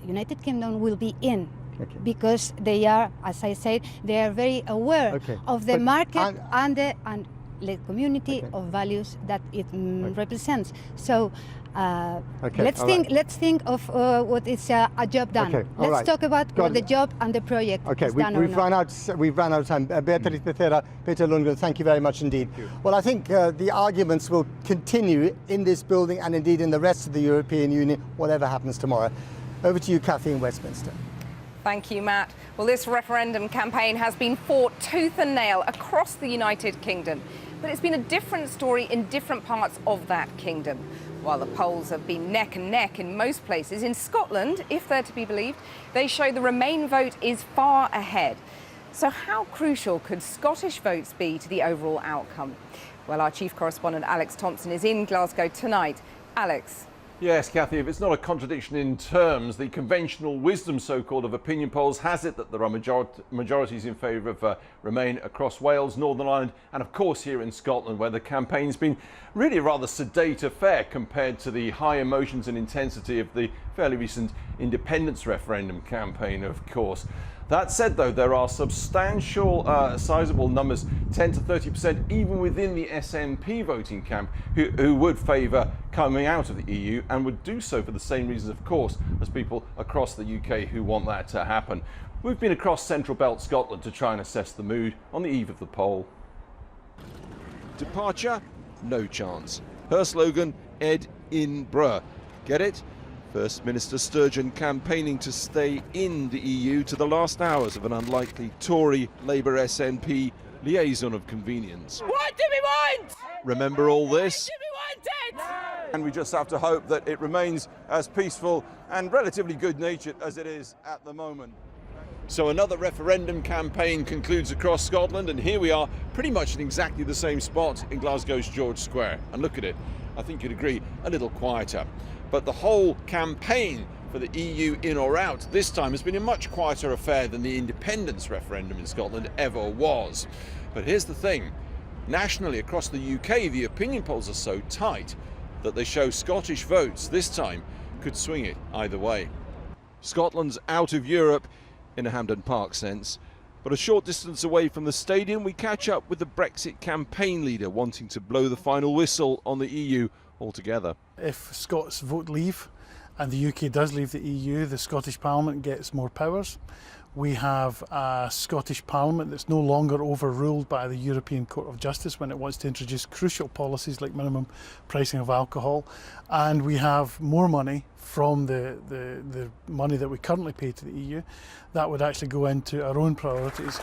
United Kingdom will be in. Okay. Because they are, as I said, they are very aware of the market and the community of values that it represents. So let's think of what is a job done. Okay. Let's talk about what the job and the project is done. We've run out of time. Beatrice Becerra, Peter Lundgren, thank you very much indeed. Well, I think the arguments will continue in this building and indeed in the rest of the European Union, whatever happens tomorrow. Over to you, Kathy, in Westminster. Thank you, Matt. Well, this referendum campaign has been fought tooth and nail across the United Kingdom, but it's been a different story in different parts of that kingdom. While the polls have been neck and neck in most places, in Scotland, if they're to be believed, they show the Remain vote is far ahead. So how crucial could Scottish votes be to the overall outcome? Well, our chief correspondent Alex Thompson is in Glasgow tonight. Alex. Yes, Kathy, if it's not a contradiction in terms, the conventional wisdom, so-called, of opinion polls has it that there are majorities in favour of Remain across Wales, Northern Ireland and, of course, here in Scotland, where the campaign's been really a rather sedate affair compared to the high emotions and intensity of the fairly recent independence referendum campaign, of course. That said, though, there are substantial, sizable numbers, 10 to 30%, even within the SNP voting camp, who would favour coming out of the EU and would do so for the same reasons, of course, as people across the UK who want that to happen. We've been across Central Belt Scotland to try and assess the mood on the eve of the poll. Departure? No chance. Her slogan, Ed in Bruh. Get it? First Minister Sturgeon campaigning to stay in the EU to the last hours of an unlikely Tory Labour SNP liaison of convenience. What do we want? Remember all this? What do we want it? And we just have to hope that it remains as peaceful and relatively good-natured as it is at the moment. So another referendum campaign concludes across Scotland, and here we are pretty much in exactly the same spot in Glasgow's George Square. And look at it, I think you'd agree, a little quieter. But the whole campaign for the EU in or out this time has been a much quieter affair than the independence referendum in Scotland ever was. But here's the thing, nationally across the UK, the opinion polls are so tight that they show Scottish votes this time could swing it either way. Scotland's out of Europe in a Hampden Park sense, but a short distance away from the stadium we catch up with the Brexit campaign leader wanting to blow the final whistle on the EU altogether. If Scots vote leave and the UK does leave the EU, the Scottish Parliament gets more powers. We have a Scottish Parliament that's no longer overruled by the European Court of Justice when it wants to introduce crucial policies like minimum pricing of alcohol. And we have more money from the money that we currently pay to the EU. That would actually go into our own priorities.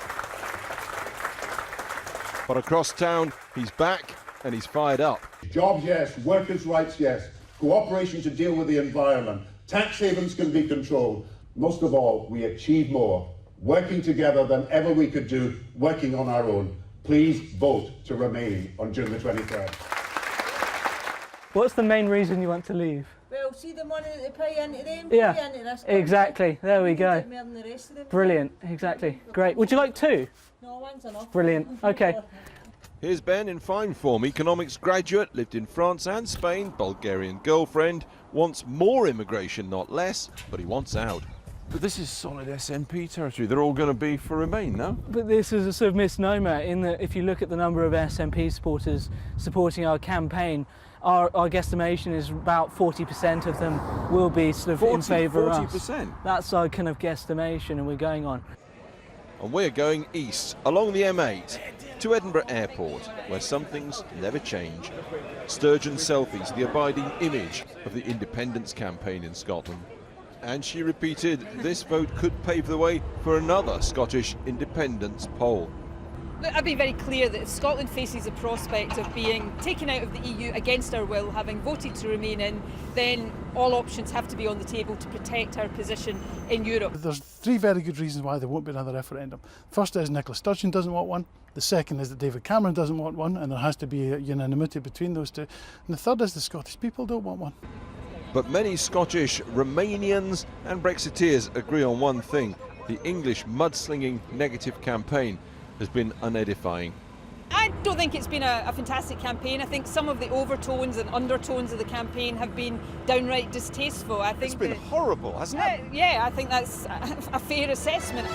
But across town, he's back and he's fired up. Jobs, yes. Workers' rights, yes. Cooperation to deal with the environment. Tax havens can be controlled. Most of all, we achieve more, working together than ever we could do, working on our own. Please vote to Remain on June the 23rd. What's the main reason you want to leave? Well, see the money that they pay into them, Yeah, pay into this exactly. There we go. more than the rest of them. Brilliant, exactly. Great. Would you like two? No, one's enough. Brilliant. Okay. Here's Ben in fine form, economics graduate, lived in France and Spain, Bulgarian girlfriend, wants more immigration, not less, but he wants out. But this is solid SNP territory. They're all going to be for Remain, no? But this is a sort of misnomer in that if you look at the number of SNP supporters supporting our campaign, our guesstimation is about 40% of them will be sort of in favour of us. 40%? That's our kind of guesstimation, and we're going on. And we're going east, along the M8, to Edinburgh Airport, where some things never change. Sturgeon selfies, the abiding image of the independence campaign in Scotland. And she repeated this vote could pave the way for another Scottish independence poll. Look, I've been very clear that if Scotland faces the prospect of being taken out of the EU against our will, having voted to remain in, then all options have to be on the table to protect our position in Europe. There's three very good reasons why there won't be another referendum. First is Nicola Sturgeon doesn't want one. The second is that David Cameron doesn't want one, and there has to be a unanimity between those two. And the third is the Scottish people don't want one. But many Scottish, Romanians and Brexiteers agree on one thing: the English mudslinging negative campaign has been unedifying. I don't think it's been a fantastic campaign. I think some of the overtones and undertones of the campaign have been downright distasteful. I think it's been horrible, hasn't it? Yeah, I think that's a fair assessment.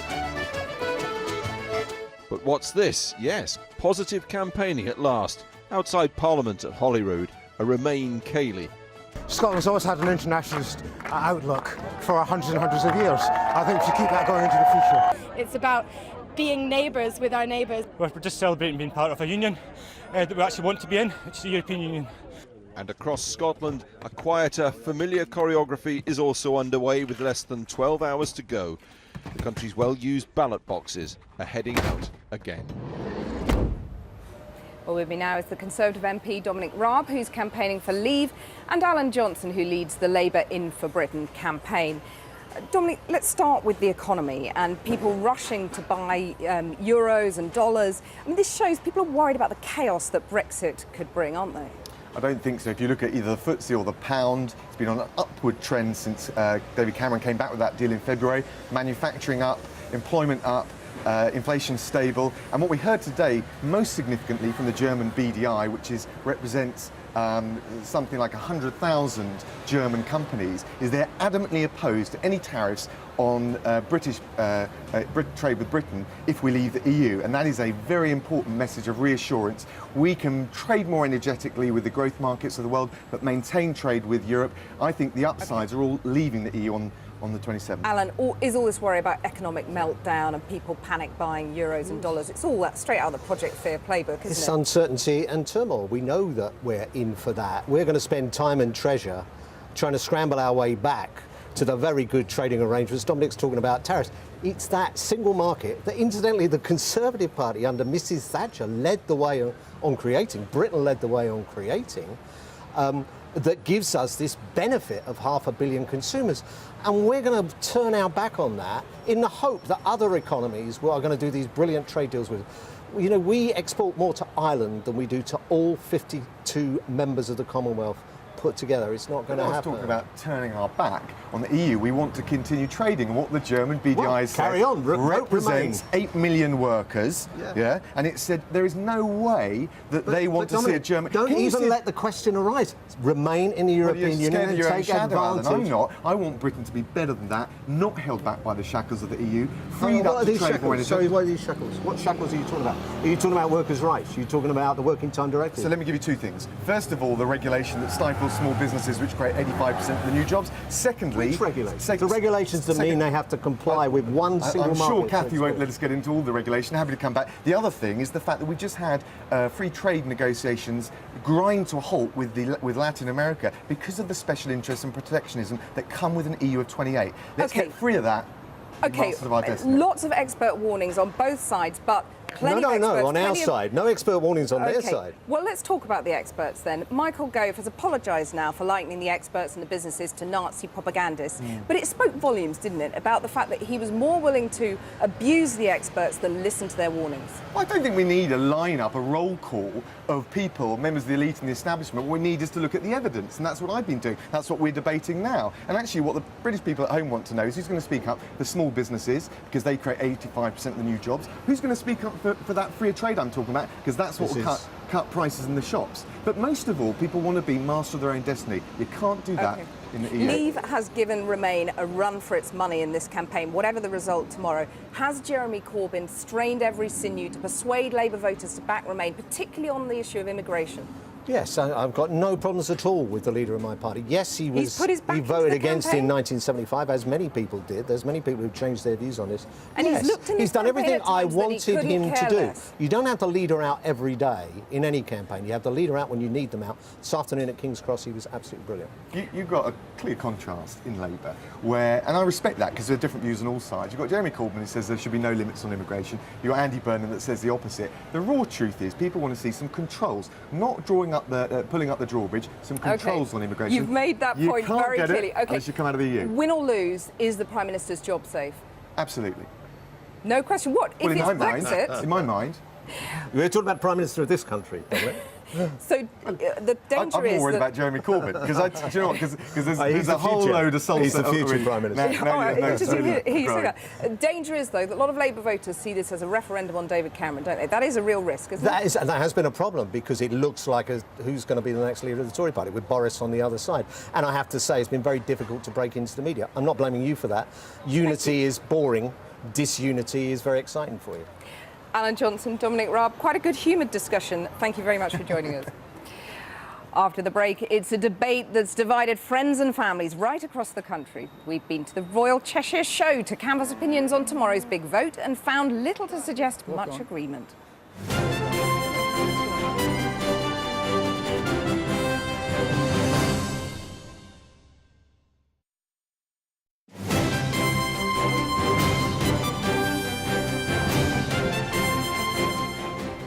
But what's this? Yes, positive campaigning at last. Outside Parliament at Holyrood, a Remain Cayley. Scotland's always had an internationalist outlook for hundreds and hundreds of years. I think we should keep that going into the future. It's about being neighbours with our neighbours. We're just celebrating being part of a union that we actually want to be in, which is the European Union. And across Scotland, a quieter, familiar choreography is also underway with less than 12 hours to go. The country's well-used ballot boxes are heading out again. Well, with me now is the Conservative MP Dominic Raab, who's campaigning for Leave, and Alan Johnson, who leads the Labour In for Britain campaign. Dominic, let's start with the economy and people rushing to buy euros and dollars. I mean, this shows people are worried about the chaos that Brexit could bring, aren't they? I don't think so. If you look at either the FTSE or the pound, it's been on an upward trend since David Cameron came back with that deal in February. Manufacturing up, employment up, inflation stable. And what we heard today, most significantly from the German BDI, which represents something like 100,000 German companies, is they're adamantly opposed to any tariffs on British trade with Britain if we leave the EU. And that is a very important message of reassurance. We can trade more energetically with the growth markets of the world, but maintain trade with Europe. I think the upsides are all leaving the EU on the 27th. Alan, is all this worry about economic meltdown and people panic buying euros and dollars? It's all that straight out of the Project Fear playbook, isn't it? It's uncertainty and turmoil. We know that we're in for that. We're going to spend time and treasure trying to scramble our way back to the very good trading arrangements. Dominic's talking about tariffs. It's that single market that, incidentally, the Conservative Party under Mrs Thatcher led the way on creating, Britain led the way on creating, that gives us this benefit of 500 million consumers. And we're going to turn our back on that in the hope that other economies are going to do these brilliant trade deals with. You know, we export more to Ireland than we do to all 52 members of the Commonwealth put together. It's not going to happen. Talking about turning our back on the EU, we want to continue trading. And what the German BDI said represents 8 million workers. Yeah. And it said there is no way that they want to see a German. Don't even let the question arise. Remain in the European Union and take advantage. I'm not. I want Britain to be better than that, not held back by the shackles of the EU. Freed up to trade more. Sorry, what are these shackles? What shackles are you talking about? Are you talking about workers' rights? Are you talking about the Working Time Directive? So let me give you two things. First of all, the regulation that stifles small businesses, which create 85% of the new jobs. Secondly, the regulations that mean they have to comply with one single market. I'm sure Cathy won't let us get into all the regulation. Happy to come back. The other thing is the fact that we just had free trade negotiations grind to a halt with Latin America because of the special interests and protectionism that come with an EU of 28. Let's get free of that. Okay, lots of expert warnings on both sides, but plenty of experts... No, on our side. No expert warnings on their side. Well, let's talk about the experts then. Michael Gove has apologised now for likening the experts and the businesses to Nazi propagandists. But it spoke volumes, didn't it, about the fact that he was more willing to abuse the experts than listen to their warnings. Well, I don't think we need a lineup, a roll call of people, members of the elite and the establishment. What we need is to look at the evidence, and that's what I've been doing. That's what we're debating now. And actually what the British people at home want to know is who's going to speak up for small businesses, because they create 85% of the new jobs. Who's going to speak up for that free trade I'm talking about, because that's what will cut prices in the shops. But most of all, people want to be master of their own destiny. You can't do that in the EU. Leave has given Remain a run for its money in this campaign, whatever the result tomorrow. Has Jeremy Corbyn strained every sinew to persuade Labour voters to back Remain, particularly on the issue of immigration? Yes, I've got no problems at all with the leader of my party. Yes, he voted against in 1975, as many people did. There's many people who've changed their views on this. And yes, he's looked in his done everything campaign at I times that he wanted couldn't him to care do. less. You don't have the leader out every day in any campaign. You have the leader out when you need them out. This afternoon at King's Cross, he was absolutely brilliant. You've got a clear contrast in Labour, where, and I respect that because there are different views on all sides. You've got Jeremy Corbyn who says there should be no limits on immigration. You've got Andy Burnham that says the opposite. The raw truth is people want to see some controls, not pulling up the drawbridge, some controls on immigration. You've made that point very clearly. Okay. Unless you come out of the EU. Win or lose, is the Prime Minister's job safe? Absolutely. No question. What? Well, if in it's my Brexit? mind, in my mind. We're talking about Prime Minister of this country, Dominic. So the danger I'm is more worried that... about Jeremy Corbyn because do you know what? Because there's a whole future. load of salsa. He's the future Prime Minister. Danger is, though, that a lot of Labour voters see this as a referendum on David Cameron, don't they? That is a real risk, isn't it? That has been a problem because it looks like who's going to be the next leader of the Tory party with Boris on the other side. And I have to say it's been very difficult to break into the media. I'm not blaming you for that. Unity is boring. Disunity is very exciting for you. Alan Johnson, Dominic Raab, quite a good humoured discussion. Thank you very much for joining us. After the break, it's a debate that's divided friends and families right across the country. We've been to the Royal Cheshire Show to canvass opinions on tomorrow's big vote and found little to suggest much agreement.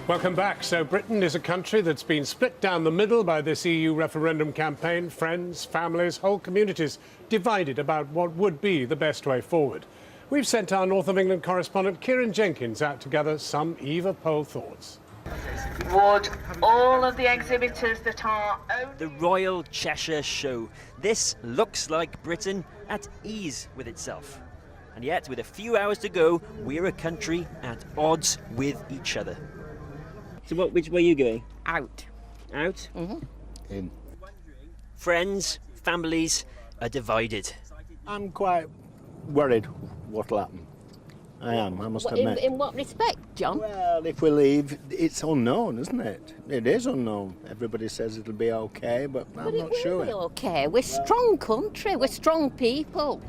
Welcome back. So Britain is a country that's been split down the middle by this EU referendum campaign. Friends, families, whole communities divided about what would be the best way forward. We've sent our North of England correspondent Kieran Jenkins out to gather some eve of poll thoughts. Would all of the exhibitors that are... The Royal Cheshire Show. This looks like Britain at ease with itself. And yet, with a few hours to go, we're a country at odds with each other. So which way are you going? Out. Out? Mm-hmm. In. Friends, families are divided. I'm quite worried what'll happen. I am, I must admit. In what respect, John? Well, if we leave, it's unknown, isn't it? It is unknown. Everybody says it'll be okay, but I'm not sure. It will be okay. We're a strong country. We're strong people.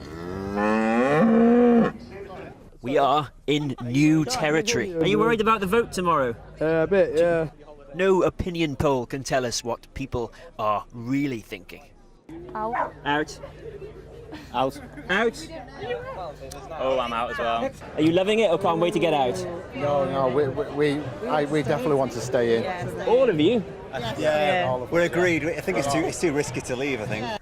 We are in new territory. Are you worried about the vote tomorrow? A bit, yeah. No opinion poll can tell us what people are really thinking. Out. Out. Out. Out. Oh, I'm out as well. Are you loving it or can't wait to get out? No, we definitely want to stay in. Yes. All of you? Yeah. We're agreed. I think it's too risky to leave, I think.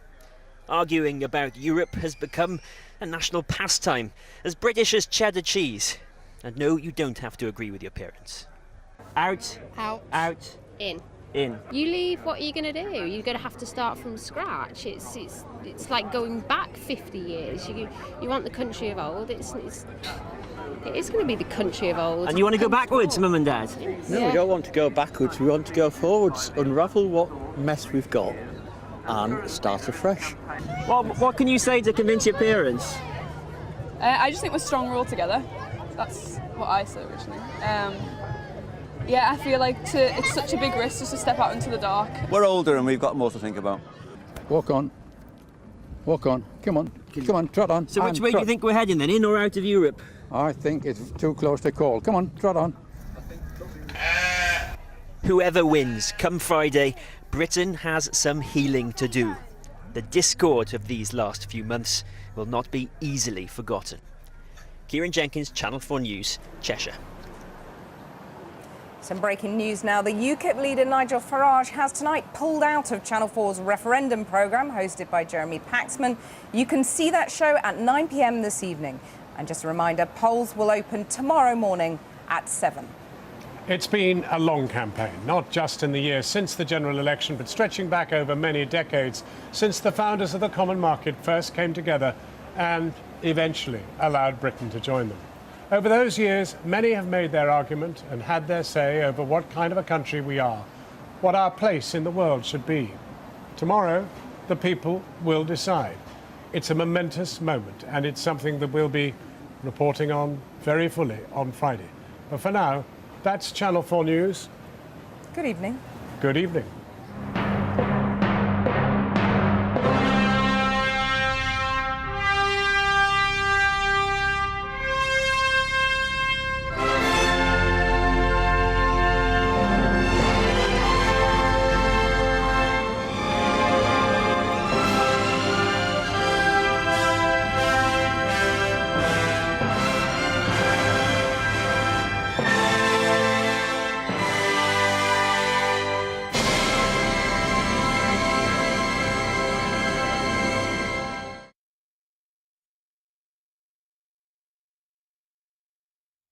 Arguing about Europe has become a national pastime, as British as cheddar cheese. And no, you don't have to agree with your parents. Out. Out. Out. In. In. You leave, what are you going to do? You're going to have to start from scratch. It's like going back 50 years. You want the country of old. It is going to be the country of old. And you want to go backwards, Mum and Dad? No, we don't want to go backwards. We want to go forwards, unravel what mess we've got, and start afresh. Well, what can you say to convince your parents? I just think we're stronger all together. That's what I said originally. Yeah, I feel like it's such a big risk just to step out into the dark. We're older and we've got more to think about. Walk on. Walk on. Come on. Come on, trot on. So which way do you think we're heading then, in or out of Europe? I think it's too close to call. Come on, trot on. Whoever wins, come Friday, Britain has some healing to do. The discord of these last few months will not be easily forgotten. Kieran Jenkins, Channel 4 News, Cheshire. Some breaking news now. The UKIP leader Nigel Farage has tonight pulled out of Channel 4's Referendum programme hosted by Jeremy Paxman. You can see that show at 9 p.m. this evening. And just a reminder, polls will open tomorrow morning at 7. It's been a long campaign, not just in the years since the general election, but stretching back over many decades since the founders of the common market first came together and eventually allowed Britain to join them. Over those years, many have made their argument and had their say over what kind of a country we are, what our place in the world should be. Tomorrow, the people will decide. It's a momentous moment, and it's something that we'll be reporting on very fully on Friday. But for now, that's Channel 4 News. Good evening. Good evening.